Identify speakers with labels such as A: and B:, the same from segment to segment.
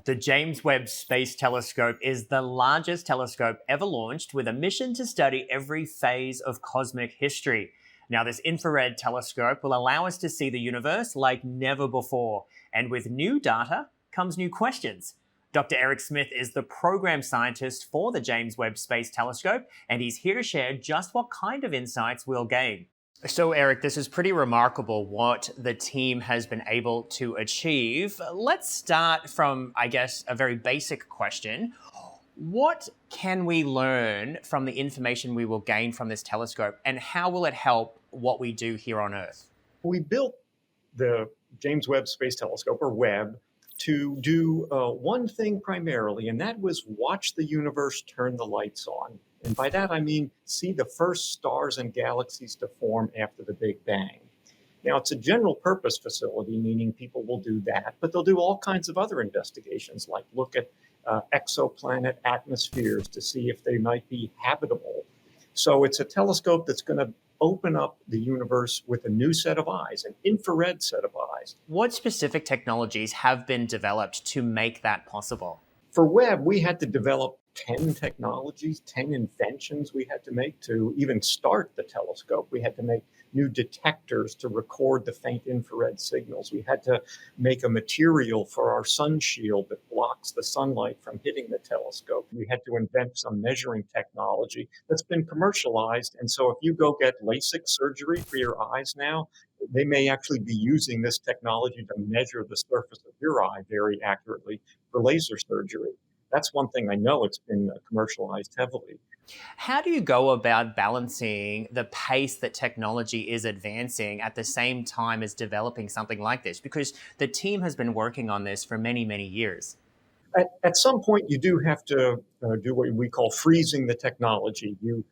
A: The James Webb Space Telescope is the largest telescope ever launched with a mission to study every phase of cosmic history. Now, this infrared telescope will allow us to see the universe like never before. And with new data comes new questions. Dr. Eric Smith is the program scientist for the James Webb Space Telescope, and he's here to share just what kind of insights we'll gain. So, Eric, this is pretty remarkable what the team has been able to achieve. Let's start from, I guess, a very basic question. What can we learn from the information we will gain from this telescope, and how will it help what we do here on Earth?
B: We built the James Webb Space Telescope, or Webb, to do one thing primarily, and that was watch the universe turn the lights on. And by that, I mean see the first stars and galaxies to form after the Big Bang. Now, it's a general purpose facility, meaning people will do that, but they'll do all kinds of other investigations, like look at exoplanet atmospheres to see if they might be habitable. So it's a telescope that's going to open up the universe with a new set of eyes, an infrared set of eyes.
A: What specific technologies have been developed to make that possible?
B: For Webb, we had to develop 10 technologies, 10 inventions we had to make to even start the telescope. We had to make new detectors to record the faint infrared signals. We had to make a material for our sun shield that blocks the sunlight from hitting the telescope. We had to invent some measuring technology that's been commercialized. And so if you go get LASIK surgery for your eyes now, they may actually be using this technology to measure the surface of your eye very accurately for laser surgery. That's one thing I know it's been commercialized heavily.
A: How do you go about balancing the pace that technology is advancing at the same time as developing something like this? Because the team has been working on this for many, many years.
B: At some point, you do have to do what we call freezing the technology. You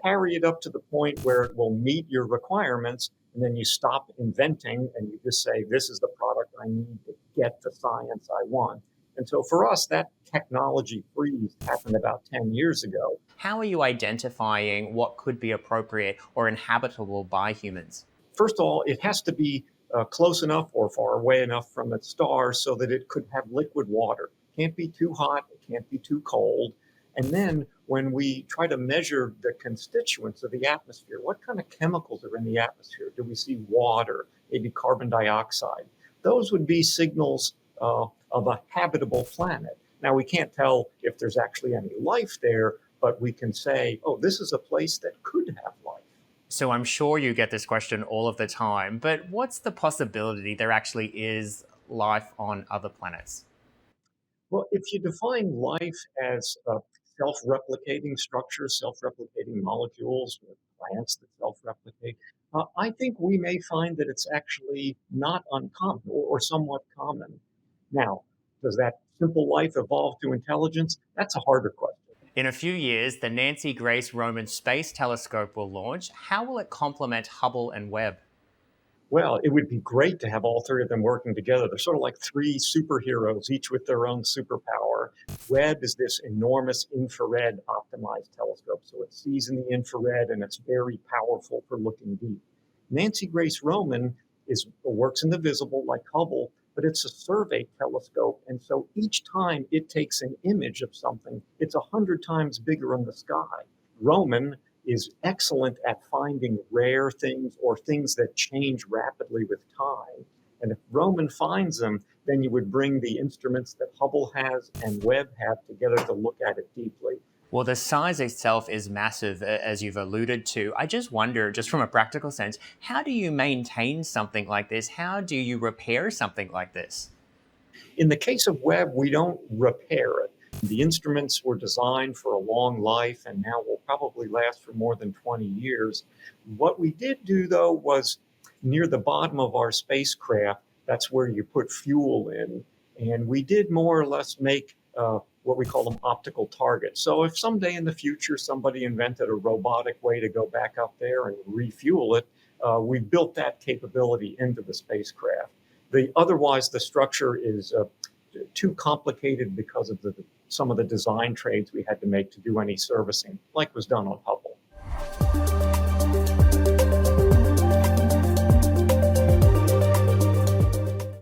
B: carry it up to the point where it will meet your requirements, and then you stop inventing and you just say, this is the product I need to get the science I want. And so for us, that technology freeze happened about 10 years ago.
A: How are you identifying what could be appropriate or inhabitable by humans?
B: First of all, it has to be close enough or far away enough from its stars so that it could have liquid water. It can't be too hot, it can't be too cold. And then when we try to measure the constituents of the atmosphere, what kind of chemicals are in the atmosphere? Do we see water, maybe carbon dioxide? Those would be signals of a habitable planet. Now, we can't tell if there's actually any life there, but we can say, oh, this is a place that could have life.
A: So I'm sure you get this question all of the time, but what's the possibility there actually is life on other planets?
B: Well, if you define life as self-replicating structures, self-replicating molecules, plants that self-replicate, I think we may find that it's actually not uncommon or somewhat common. Now, does that simple life evolve to intelligence? That's a harder question.
A: In a few years, the Nancy Grace Roman Space Telescope will launch. How will it complement Hubble and Webb?
B: Well, it would be great to have all three of them working together. They're sort of like three superheroes, each with their own superpower. Webb is this enormous infrared optimized telescope. So it sees in the infrared and it's very powerful for looking deep. Nancy Grace Roman works in the visible like Hubble, but it's a survey telescope. And so each time it takes an image of something, it's 100 times bigger in the sky. Roman is excellent at finding rare things or things that change rapidly with time. And if Roman finds them, then you would bring the instruments that Hubble has and Webb have together to look at it deeply.
A: Well, the size itself is massive, as you've alluded to. I just wonder, just from a practical sense, how do you maintain something like this? How do you repair something like this?
B: In the case of Webb, we don't repair it. The instruments were designed for a long life and now will probably last for more than 20 years. What we did do, though, was near the bottom of our spacecraft, that's where you put fuel in. And we did more or less make what we call them optical targets. So if someday in the future somebody invented a robotic way to go back up there and refuel it, we built that capability into the spacecraft. Otherwise, the structure is too complicated because of some of the design trades we had to make to do any servicing, like was done on Hubble.